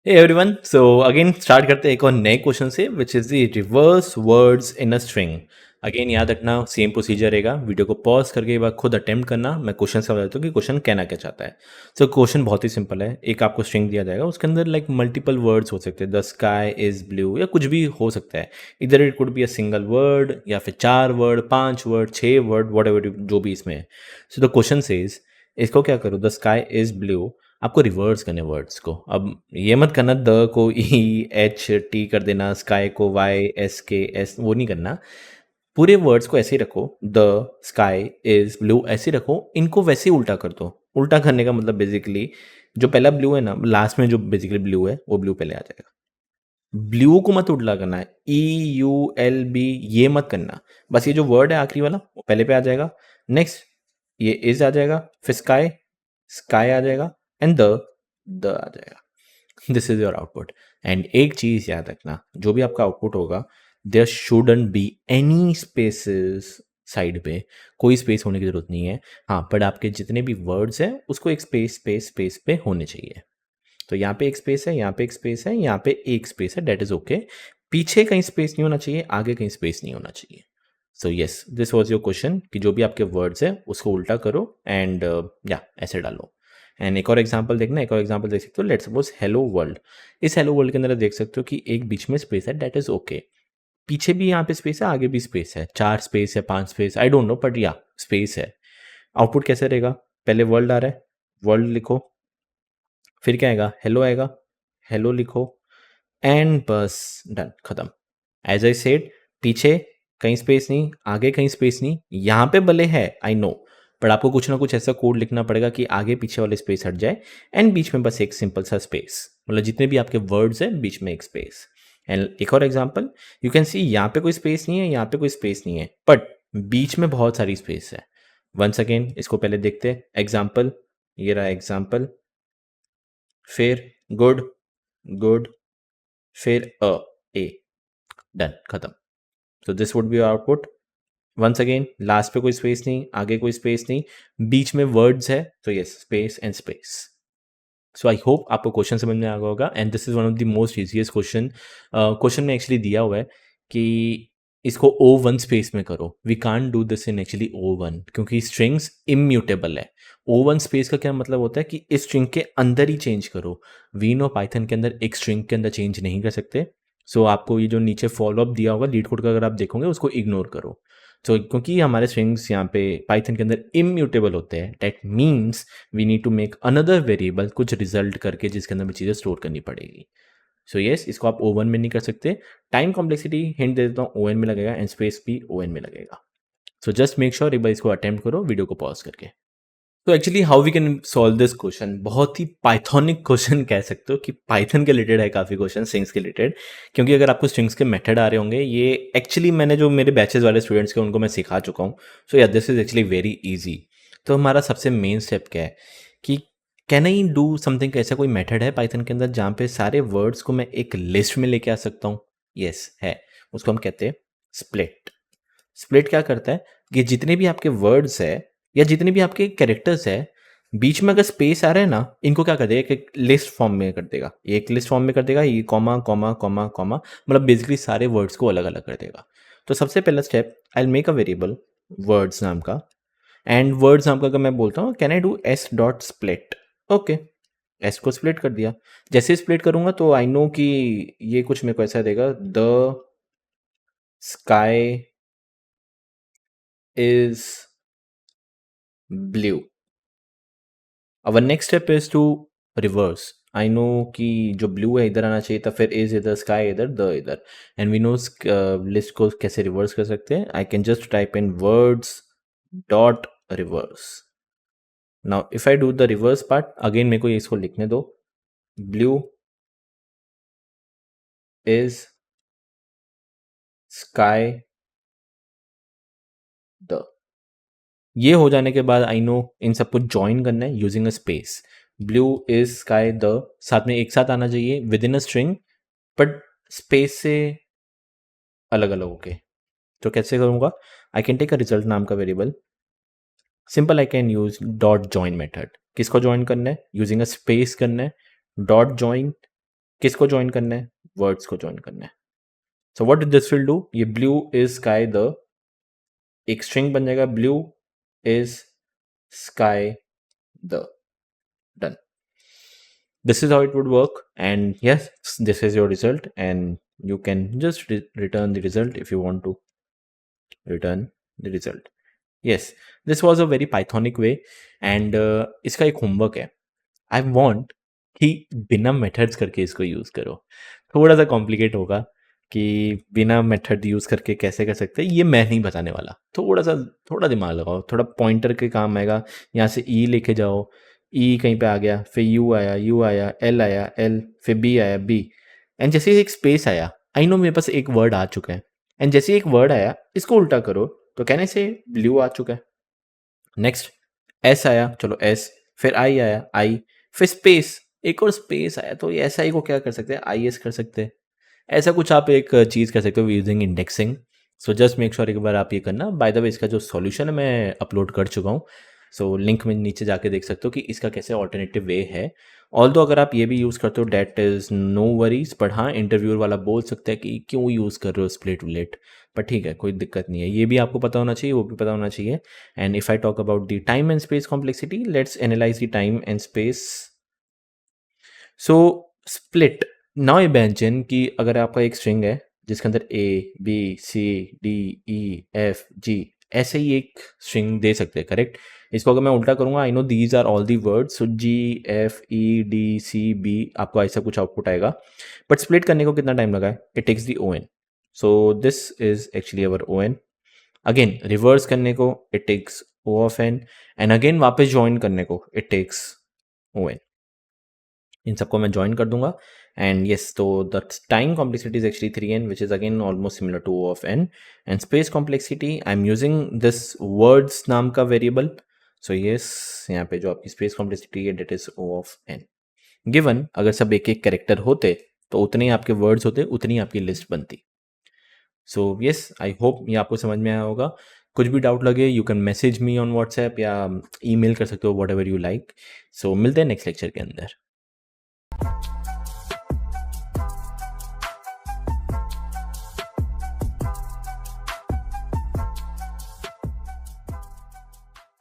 हे everyone, so again start करते हैं एक और नए क्वेश्चन से which is the reverse words in a string. Again याद रखना सेम प्रोसीजर रहेगा। वीडियो को पॉज करके एक बार खुद अटेम्प्ट करना। मैं क्वेश्चन से बताता हूँ कि क्वेश्चन कहना क्या चाहता है। सो क्वेश्चन बहुत ही सिंपल है। एक आपको स्ट्रिंग दिया जाएगा, उसके अंदर लाइक मल्टीपल वर्ड्स हो सकते हैं। द स्काई इज ब्लू या कुछ भी हो सकता है। इधर it could be a single word या फिर 4 word, 5 word, 6 word, what ever जो भी इसमें है। सो द क्वेश्चन सेज, इसको क्या करो, द स्काई इज ब्लू। आपको रिवर्स करने वर्ड्स को। अब ये मत करना द को ई एच टी कर देना, स्काई को वाई एस के एस, वो नहीं करना। पूरे वर्ड्स को ऐसे ही रखो, द स्काई इज ब्लू ऐसे ही रखो। इनको वैसे ही उल्टा कर दो। उल्टा करने का मतलब बेसिकली जो पहला ब्लू है ना, लास्ट में जो बेसिकली ब्लू है वो ब्लू पहले आ जाएगा। ब्लू को मत उल्टा करना है, ई यू एल बी ये मत करना। बस ये जो वर्ड है आखिरी वाला वो पहले पे आ जाएगा। नेक्स्ट ये इज आ जाएगा, फिर स्काई, स्काई आ जाएगा, एंड द आ जाएगा। This is your output. And एक चीज याद रखना, जो भी आपका आउटपुट होगा there shouldn't be any spaces side पे। कोई स्पेस होने की जरूरत नहीं है। हाँ, पर आपके जितने भी वर्ड्स हैं उसको एक स्पेस स्पेस स्पेस पे होने चाहिए। तो यहाँ पे एक स्पेस है, यहाँ पे एक स्पेस है, यहाँ पे एक स्पेस है, डेट इज ओके। पीछे कहीं स्पेस नहीं होना चाहिए, आगे कहीं स्पेस नहीं होना चाहिए। So yes, this was your question कि जो भी आपके वर्ड्स है उसको उल्टा करो एंड या ऐसे डालो। एंड एक और एग्जांपल देखना, एक और एग्जांपल देख सकते हो। Let's suppose hello world. इस हेलो वर्ल्ड के अंदर देख सकते हो कि एक बीच में स्पेस है, डेट इज ओके। पीछे भी यहाँ पे स्पेस है, आगे भी स्पेस है, 4 स्पेस है, 5 space, I don't know, but या स्पेस है। आउटपुट कैसे रहेगा? पहले वर्ल्ड आ रहा है, वर्ल्ड लिखो, फिर क्या आएगा? हेलो आएगा, हेलो लिखो, एंड बस डन, खत्म। एज आई सेड, पीछे कहीं स्पेस नहीं, आगे कहीं स्पेस नहीं। यहाँ पे भले है, आई नो, पर आपको कुछ ना कुछ ऐसा कोड लिखना पड़ेगा कि आगे पीछे वाले स्पेस हट जाए एंड बीच में बस एक सिंपल सा स्पेस। मतलब जितने भी आपके वर्ड्स हैं बीच में एक स्पेस। एंड एक और एग्जांपल, यू कैन सी यहाँ पे कोई स्पेस नहीं है, यहाँ पे कोई स्पेस नहीं है, बट बीच में बहुत सारी स्पेस है। वंस अगेन इसको पहले देखते हैं। एग्जाम्पल, ये रहा एग्जाम्पल, फिर गुड, गुड, फिर ए, डन, खत्म। तो this would be output. Once again last पे कोई स्पेस नहीं, आगे कोई स्पेस नहीं, बीच में वर्ड्स है, तो yes, space and space. So I hope आपको क्वेश्चन समझ में आ गया होगा। And this is one of the most easiest question. Question में एक्चुअली दिया हुआ है कि इसको O1 स्पेस में करो। We can't do this in actually O1 क्योंकि स्ट्रिंग्स इम्यूटेबल है। O1 स्पेस का क्या मतलब होता है कि इस स्ट्रिंग के अंदर ही चेंज करो। वी नो पाइथन के अंदर एक स्ट्रिंग के अंदर चेंज नहीं कर सकते। सो आपको ये जो नीचे फॉलोअप दिया होगा लीड कोड का, अगर आप देखोगे उसको इग्नोर करो। तो क्योंकि हमारे स्ट्रिंग्स यहाँ पे पाइथन के अंदर इम्यूटेबल होते हैं, that means we need to make another variable कुछ रिजल्ट करके जिसके अंदर में चीज़ें स्टोर करनी पड़ेगी। सो यस, इसको आप O1 में नहीं कर सकते। टाइम कॉम्प्लेक्सिटी हिंट दे देता हूँ, ON में लगेगा एंड स्पेस भी ON में लगेगा। सो जस्ट मेक श्योर एक बार इसको अटेम्प्ट करो वीडियो को पॉज करके। तो actually how we can solve this question, बहुत ही पाइथोनिक क्वेश्चन कह सकते हो कि पाइथन के रिलेटेड है काफ़ी क्वेश्चन, स्ट्रिंग्स के रिलेटेड। क्योंकि अगर आपको स्ट्रिंग्स के मेथड आ रहे होंगे, ये एक्चुअली मैंने जो मेरे बैचेस वाले स्टूडेंट्स के उनको मैं सिखा चुका हूँ। सो या this is actually very easy. तो हमारा सबसे मेन स्टेप क्या है कि कैन आई डू समथिंग, ऐसा कोई मेथड है पाइथन के अंदर जहाँ पे सारे वर्ड्स को मैं एक लिस्ट में लेके आ सकता हूँ? यस है। उसको हम कहते हैं स्प्लिट। स्प्लिट क्या करता है कि जितने भी आपके वर्ड्स है या जितने भी आपके कैरेक्टर्स है, बीच में अगर स्पेस आ रहा है ना, इनको क्या कर देगा, एक लिस्ट फॉर्म में कर देगा। ये एक लिस्ट फॉर्म में कर देगा, ये कॉमा कॉमा कॉमा कॉमा, मतलब बेसिकली सारे वर्ड्स को अलग अलग कर देगा। तो सबसे पहला step, I will make a variable words नाम का। एंड वर्ड्स नाम का अगर मैं बोलता हूँ can I do S dot split, okay, S को स्प्लिट कर दिया। जैसे स्प्लिट करूंगा तो आई नो कि ये कुछ मेरे को ऐसा देगा, the sky is blue. Our next step is to reverse. I know कि जो ब्लू है इधर आना चाहिए था, फिर इज इधर, स्काई इधर, द इधर। एंड वी नो लिस्ट को कैसे रिवर्स कर सकते हैं। I can just type in words dot reverse. Now if I do the reverse part again, मेरे को ये इसको लिखने दो, ब्लू इज स्काई द। ये हो जाने के बाद आई नो इन सबको ज्वाइन करना है using a space. Blue is sky the साथ में एक साथ आना चाहिए within a string, but space से अलग अलग होके। तो कैसे करूंगा? I can take a result नाम का variable, simple I can use dot join method. किसको ज्वाइन करना है? यूजिंग अ स्पेस करना है, डॉट ज्वाइन किसको ज्वाइन करना है? वर्ड्स को ज्वाइन करना है। So what this will do, ये ब्लू इज स्काई द एक स्ट्रिंग बन जाएगा, blue is sky the, done. This is how it would work, and yes, this is your result, and you can just return the result if you want to return the result. Yes, this was a very Pythonic way, and इसका एक homework है। I want कि बिना methods करके इसको use करो। थोड़ा सा कॉम्प्लिकेट होगा कि बिना मेथड यूज़ करके कैसे कर सकते हैं, ये मैं नहीं बताने वाला। थोड़ा दिमाग लगाओ, थोड़ा पॉइंटर के काम आएगा। यहाँ से ई लेके जाओ, ई कहीं पे आ गया, फिर यू आया, एल आया, एल, फिर बी आया, बी, एंड जैसे ही एक स्पेस आया, आई नो मेरे पास एक वर्ड आ चुका है, एंड जैसे ही एक वर्ड आया, इसको उल्टा करो तो कहने से ब्लू आ चुका है। नेक्स्ट एस आया, चलो एस, फिर आई आया, आई, फिर स्पेस, एक और स्पेस आया, तो ये एस आई को क्या कर सकते हैं, आई एस कर सकते हैं। ऐसा कुछ आप एक चीज़ कर सकते हो using indexing. So just make sure एक बार आप ये करना। बाय द वे इसका जो सॉल्यूशन है मैं अपलोड कर चुका हूँ, सो लिंक में नीचे जाके देख सकते हो कि इसका कैसे ऑल्टरनेटिव वे है। ऑल्दो अगर आप ये भी यूज़ करते हो that is no worries, but हाँ इंटरव्यूअर वाला बोल सकता है कि क्यों यूज़ कर रहे हो स्प्लिट विलेट, पर ठीक है, कोई दिक्कत नहीं है। ये भी आपको पता होना चाहिए, वो भी पता होना चाहिए। And if I talk about the time and space complexity, let's analyse the time and space. So split, now imagine कि अगर आपका एक स्ट्रिंग है जिसके अंदर A B C D E F G, ऐसे ही एक स्ट्रिंग दे सकते हैं, करेक्ट। इसको अगर मैं उल्टा करूंगा, I know these are all the words, so G F E D C B, आपको ऐसा कुछ आउटपुट आएगा। बट स्प्लिट करने को कितना टाइम लगा है, it takes the O N. So this is actually our O N. Again reverse करने को it takes O of N, and again वापस ज्वाइन करने को इट टेक्स ओ एन। इन सबको मैं ज्वाइन कर दूंगा, एंड येस, तो the time complexity is actually 3n, which is again almost similar to O of N. And space complexity, I am using this words नाम का वेरिएबल। सो yes, यहाँ पे जो आपकी स्पेस कॉम्प्लेक्सिटी है that is O of N. Given अगर सब एक एक कैरेक्टर होते तो उतने ही आपके वर्ड्स होते, उतनी आपकी लिस्ट बनती। सो येस, आई होप ये आपको समझ में आया होगा। कुछ भी डाउट लगे you can message me on WhatsApp या ईमेल कर सकते हो, वॉट एवर यू लाइक। सो मिलते हैं नेक्स्ट लेक्चर के अंदर।